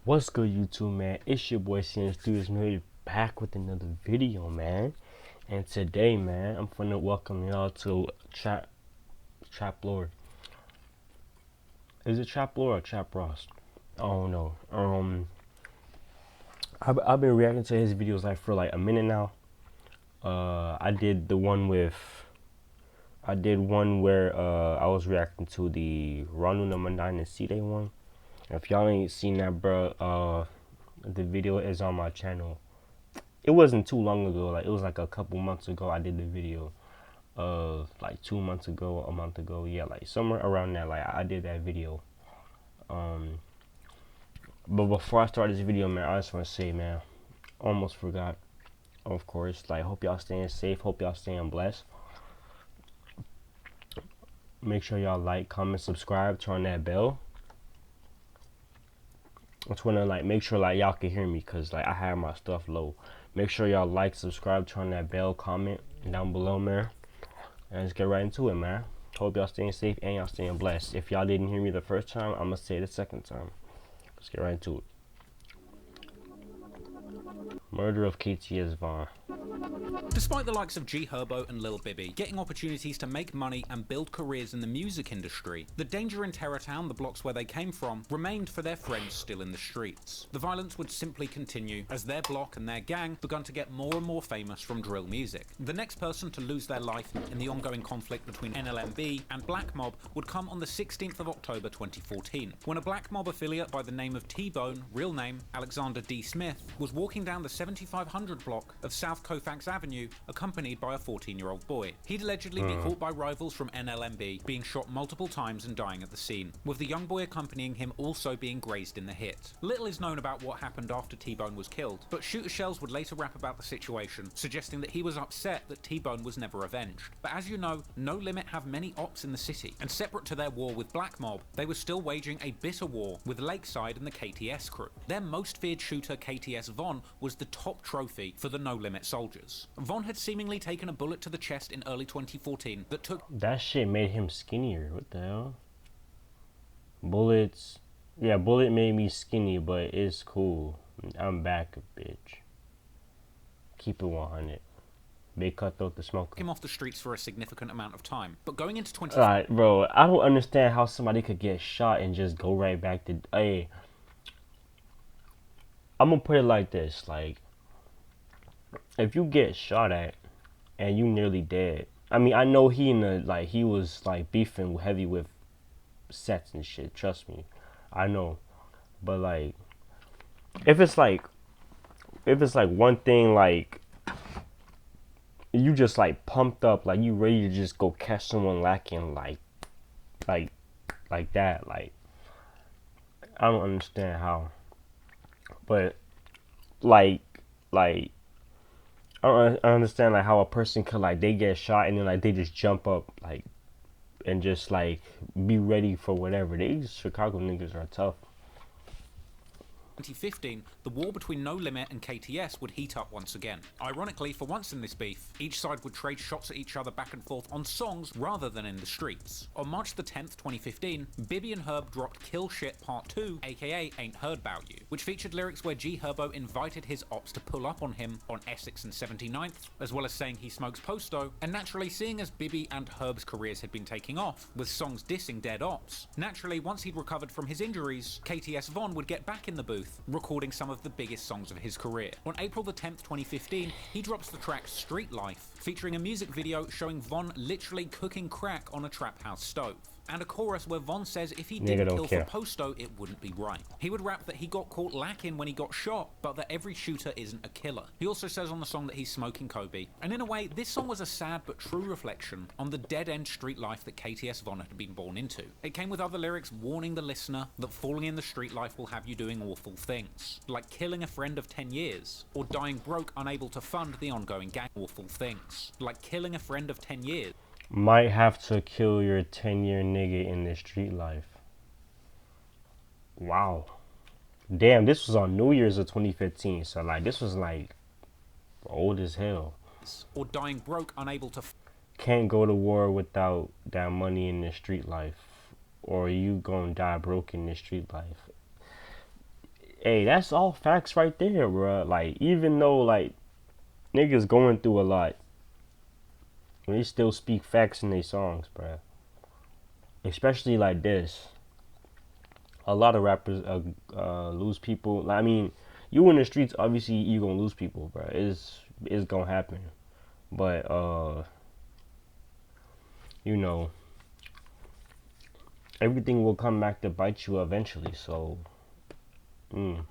What's good, YouTube, man? It's your boy CN Studios, made back with another video, man. And today, man, I'm finna welcome y'all to Trap Lord. Is it Trap Lord or Trap Ross? I don't know. I've been reacting to his videos for a minute now. I did one where I was reacting to the Ronu number 9 and C-Day one. If y'all ain't seen that, bro, the video is on my channel. It wasn't too long ago, it was a couple months ago. I did the video of 2 months ago, a month ago, yeah, somewhere around that. I did that video. But before I start this video, man, I just want to say, man, almost forgot, of course, hope y'all staying safe, hope y'all staying blessed. Make sure y'all like, comment, subscribe, turn that bell. I just want to make sure y'all can hear me, because I have my stuff low. Make sure y'all like, subscribe, turn that bell, comment down below, man. And let's get right into it, man. Hope y'all staying safe and y'all staying blessed. If y'all didn't hear me the first time, I'm gonna say it the second time. Let's get right into it. Murder of KTS Von. Despite the likes of G Herbo and Lil Bibby getting opportunities to make money and build careers in the music industry, the danger in Terrortown, the blocks where they came from, remained for their friends still in the streets. The violence would simply continue as their block and their gang begun to get more and more famous from drill music. The next person to lose their life in the ongoing conflict between NLMB and Black Mob would come on the 16th of October 2014, when a Black Mob affiliate by the name of T-Bone, real name Alexander D. Smith, was walking down the 7500 block of South Colfax Avenue accompanied by a 14-year-old boy. He'd allegedly be caught by rivals from NLMB, being shot multiple times and dying at the scene, with the young boy accompanying him also being grazed in the hit. Little is known about what happened after T-Bone was killed, but Shooter Shells would later rap about the situation, suggesting that he was upset that T-Bone was never avenged. But as you know, No Limit have many ops in the city, and separate to their war with Black Mob, they were still waging a bitter war with Lakeside and the KTS crew. Their most feared shooter, KTS Von, was the top trophy for the No Limit soldiers. Von had seemingly taken a bullet to the chest in early 2014 that took... That shit made him skinnier. What the hell? Bullets. Yeah, bullet made me skinny, but it's cool. I'm back, bitch. Keep it 100. Big Cutthroat the Smoker. him off the streets for a significant amount of time. But going into 20... Alright, bro, I don't understand how somebody could get shot and just go right back to... Hey, I'm gonna put it like this. If you get shot at and you nearly dead, I mean, I know he he was beefing heavy with sets and shit, trust me, I know. But if it's one thing, you just pumped up, you ready to just go catch someone lacking like that, I don't understand how. But I understand how a person could they get shot and then they just jump up and just be ready for whatever. These Chicago niggas are tough. 2015, the war between No Limit and KTS would heat up once again. Ironically, for once in this beef, each side would trade shots at each other back and forth on songs rather than in the streets. On March the 10th, 2015, Bibby and Herb dropped Kill Shit Part 2, aka Ain't Heard Bout You, which featured lyrics where G Herbo invited his ops to pull up on him on Essex and 79th, as well as saying he smokes Posto, and naturally, seeing as Bibby and Herb's careers had been taking off, with songs dissing dead ops, naturally, once he'd recovered from his injuries, KTS Von would get back in the booth, recording some of the biggest songs of his career. On April the 10th, 2015, he drops the track Street Life, featuring a music video showing Von literally cooking crack on a trap house stove, and a chorus where Von says if he didn't kill for Posto, it wouldn't be right. He would rap that he got caught lacking when he got shot, but that every shooter isn't a killer. He also says on the song that he's smoking Kobe, and in a way, this song was a sad but true reflection on the dead-end street life that KTS Von had been born into. It came with other lyrics warning the listener that falling in the street life will have you doing awful things, like killing a friend of 10 years, or dying broke unable to fund the ongoing gang. Awful things, like killing a friend of 10 years. Might have to kill your 10-year nigga in the street life. Wow. Damn, this was on New Year's of 2015, so this was old as hell. Or dying broke unable to... Can't go to war without that money in the street life, or you gonna die broke in the street life. Hey, that's all facts right there, bro. Like, even though like niggas going through a lot, they still speak facts in their songs, bro. Especially like this. A lot of rappers lose people. I mean, you in the streets, obviously you gonna lose people, bro. It's gonna happen. But you know, everything will come back to bite you eventually. So, mm,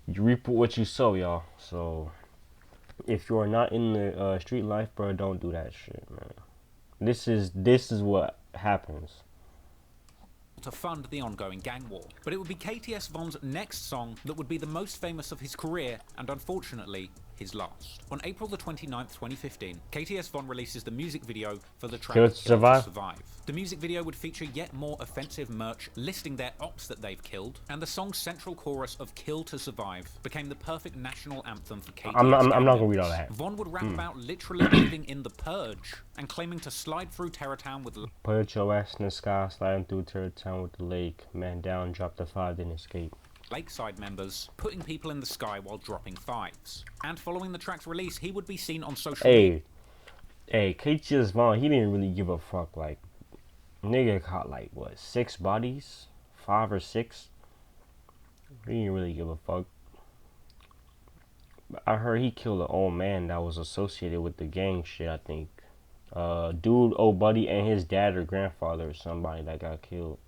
you reap what you sow, y'all. So, if you are not in the street life, bro, don't do that shit, man. This is what happens. to fund the ongoing gang war. But it would be KTS Von's next song that would be the most famous of his career, and unfortunately, his last. On April the 29th, 2015, KTS Von releases the music video for the track Kill to Kill to Survive. Survive. The music video would feature yet more offensive merch listing their ops that they've killed, and the song's central chorus of Kill to Survive became the perfect national anthem for KTS. I'm not gonna read all that. Von would rap about literally living in the purge and claiming to slide through Terrortown with Put your ass in the sky, sliding through Town with the lake. Man down, drop the 5, then escape. Lakeside members putting people in the sky while dropping 5s. And following the track's release, he would be seen on social media. Hey, KTS Vaughn, he didn't really give a fuck. Like, nigga caught like what, 6 bodies, 5 or 6. He didn't really give a fuck. I heard he killed an old man that was associated with the gang shit. I think, dude, old buddy, and his dad or grandfather or somebody that got killed.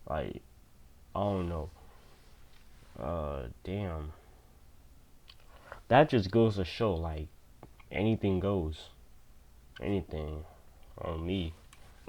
Like, I don't know. Damn. That just goes to show, like, anything goes. Anything on me.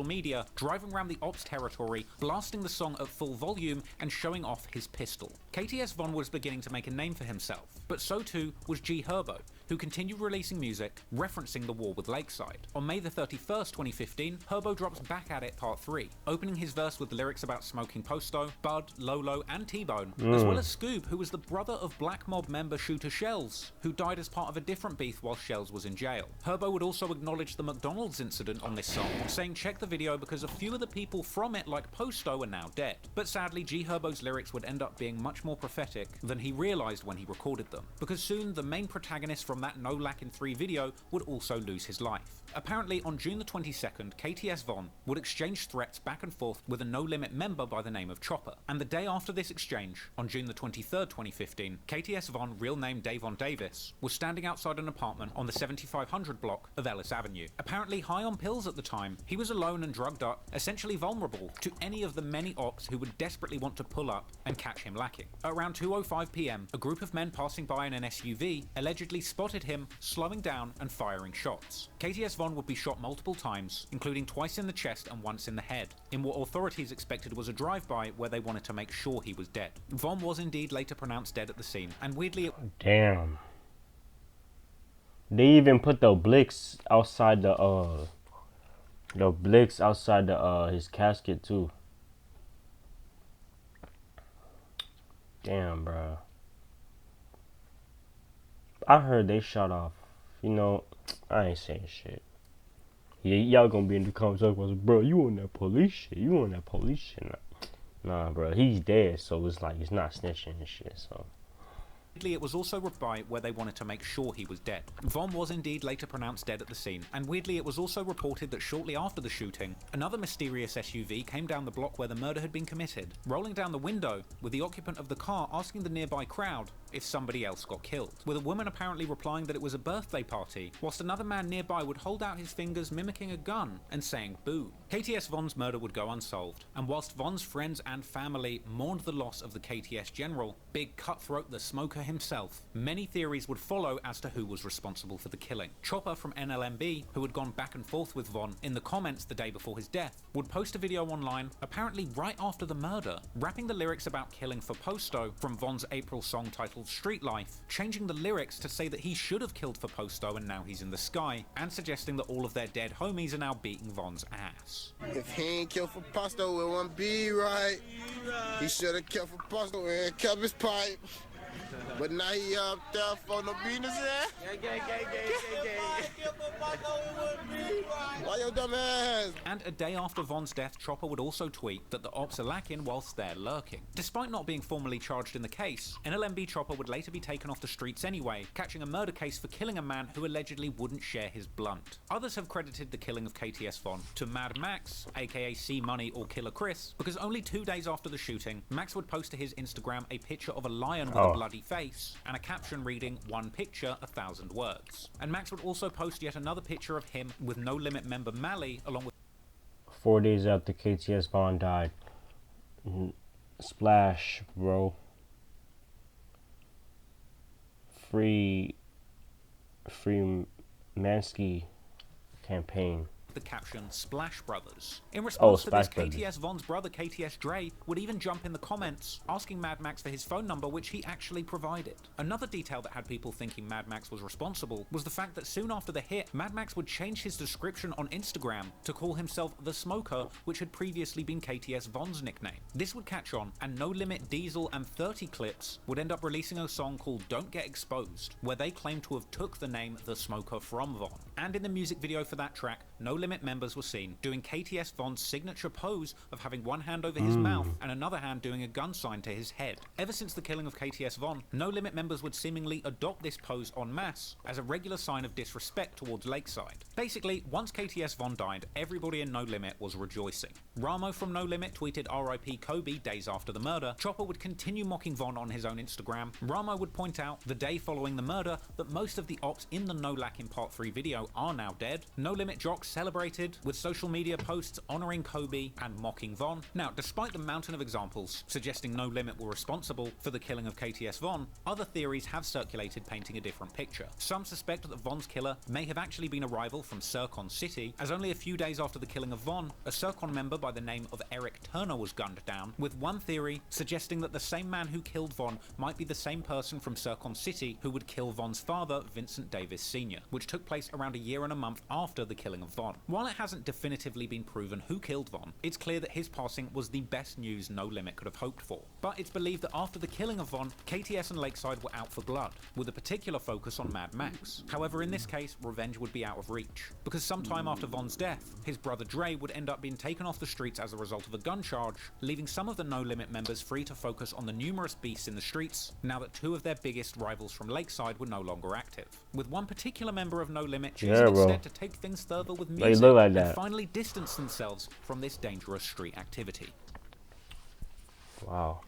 Media, driving around the ops territory, blasting the song at full volume and showing off his pistol. KTS Von was beginning to make a name for himself, but so too was G Herbo, who continued releasing music referencing the war with Lakeside. On May the 31st, 2015, Herbo drops Back at It Part 3, opening his verse with lyrics about smoking Posto, Bud, Lolo, and T-Bone, as well as Scoob, who was the brother of Black Mob member Shooter Shells, who died as part of a different beef while Shells was in jail. Herbo would also acknowledge the McDonald's incident on this song, saying check the video because a few of the people from it, like Posto, are now dead. But sadly, G Herbo's lyrics would end up being much more prophetic than he realized when he recorded them, because soon the main protagonist from that No Lack in 3 video would also lose his life. Apparently, on June the 22nd, KTS Von would exchange threats back and forth with a No Limit member by the name of Chopper. And the day after this exchange, on June the 23rd, 2015, KTS Von, real name Davon Davis, was standing outside an apartment on the 7500 block of Ellis Avenue. Apparently high on pills at the time, he was alone and drugged up, essentially vulnerable to any of the many ops who would desperately want to pull up and catch him lacking. At around 2:05 PM, a group of men passing by in an SUV allegedly spotted him slowing down and firing shots. KTS Von would be shot multiple times, including twice in the chest and once in the head, in what authorities expected was a drive-by where they wanted to make sure he was dead. Von was indeed later pronounced dead at the scene, and weirdly Damn. They even put the blicks outside his casket too. Damn, bro. I heard they shot off. You know, I ain't saying shit. Yeah, y'all gonna be in the comments talking about, bro, you on that police shit. You on that police shit. Nah, bro, he's dead, so it's like, it's not snitching and shit, so. It was also reported where they wanted to make sure he was dead. Von was indeed later pronounced dead at the scene, and weirdly it was also reported that shortly after the shooting, another mysterious SUV came down the block where the murder had been committed, rolling down the window with the occupant of the car asking the nearby crowd if somebody else got killed, with a woman apparently replying that it was a birthday party, whilst another man nearby would hold out his fingers mimicking a gun and saying boo. KTS Von's murder would go unsolved, and whilst Von's friends and family mourned the loss of the KTS general, Big Cutthroat the Smoker himself, many theories would follow as to who was responsible for the killing. Chopper from NLMB, who had gone back and forth with Von in the comments the day before his death, would post a video online, apparently right after the murder, rapping the lyrics about killing for Posto from Von's April song titled Street Life, changing the lyrics to say that he should have killed for Posto and now he's in the sky, and suggesting that all of their dead homies are now beating Von's ass. If he ain't killed for Posto, it won't be right. He should have killed for Posto and kept his pipe. But now he up there for no business, eh? Why your dumb ass? And a day after Von's death, Chopper would also tweet that the ops are lacking whilst they're lurking. Despite not being formally charged in the case, NLMB Chopper would later be taken off the streets anyway, catching a murder case for killing a man who allegedly wouldn't share his blunt. Others have credited the killing of KTS Von to Mad Max, aka C Money or Killer Chris, because only 2 days after the shooting, Max would post to his Instagram a picture of a lion with a bloody face and a caption reading, "One picture, 1,000 words." And Max would also post yet another picture of him with No Limit member Mally, along with 4 days after KTS Vaughn died. Splash, bro. Free Mansky campaign. the caption Splash Brothers. In response to this, Brothers. KTS Von's brother KTS Dre would even jump in the comments asking Mad Max for his phone number, which he actually provided. Another detail that had people thinking Mad Max was responsible was the fact that soon after the hit, Mad Max would change his description on Instagram to call himself The Smoker, which had previously been KTS Von's nickname. This would catch on, and No Limit, Diesel and 30 Clips would end up releasing a song called Don't Get Exposed, where they claim to have took the name The Smoker from Von. And in the music video for that track, No Limit members were seen doing KTS Von's signature pose of having one hand over his mouth and another hand doing a gun sign to his head. Ever since the killing of KTS Von, No Limit members would seemingly adopt this pose en masse as a regular sign of disrespect towards Lakeside. Basically, once KTS Von died, everybody in No Limit was rejoicing. Ramo from No Limit tweeted RIP Kobe days after the murder. Chopper would continue mocking Von on his own Instagram. Ramo would point out, the day following the murder, that most of the ops in the No Lack in Part 3 video are now dead. No Limit jocks celebrated with social media posts honoring Kobe and mocking Von. Now, despite the mountain of examples suggesting No Limit were responsible for the killing of KTS Von, other theories have circulated painting a different picture. Some suspect that Von's killer may have actually been a rival from Circon City, as only a few days after the killing of Von, a Circon member by the name of Eric Turner was gunned down, with one theory suggesting that the same man who killed Von might be the same person from Circon City who would kill Von's father, Vincent Davis Sr., which took place around a year and a month after the killing of Von. While it hasn't definitively been proven who killed Von, it's clear that his passing was the best news No Limit could have hoped for. But it's believed that after the killing of Von, KTS and Lakeside were out for blood, with a particular focus on Mad Max. However, in this case, revenge would be out of reach, because sometime after Von's death, his brother Dre would end up being taken off the streets as a result of a gun charge, leaving some of the No Limit members free to focus on the numerous beasts in the streets, now that two of their biggest rivals from Lakeside were no longer active. With one particular member of No Limit choosing instead to take things further with music and finally distance themselves from this dangerous street activity. Wow.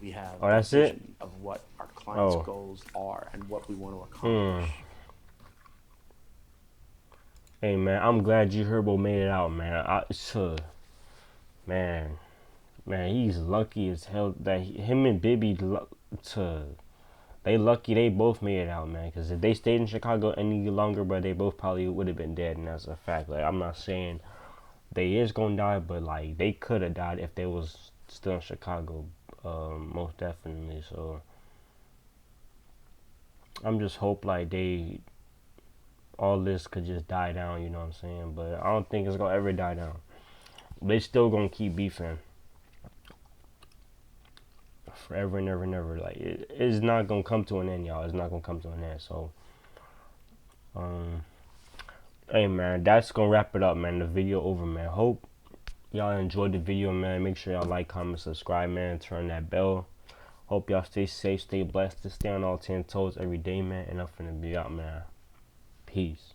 We have that's a it? vision of what our clients' goals are and what we want to accomplish. Hey man, I'm glad G Herbo made it out, man. Man, he's lucky as hell that him and Bibby, they lucky they both made it out, man. Because if they stayed in Chicago any longer, bro, they both probably would have been dead, and that's a fact. Like, I'm not saying they is gonna die, but like they could have died if they was still in Chicago, most definitely. So I'm just hope like all this could just die down, you know what I'm saying? But I don't think it's gonna ever die down. They still gonna keep beefing forever and ever and ever. Like it's not gonna come to an end, y'all. It's not gonna come to an end. So hey man, that's gonna wrap it up, man. The video over, man. Hope y'all enjoyed the video, man. Make sure y'all like, comment, subscribe, man. Turn that bell. Hope y'all stay safe, stay blessed, to stay on all 10 toes every day, man. And I'm finna be out, man. Peace.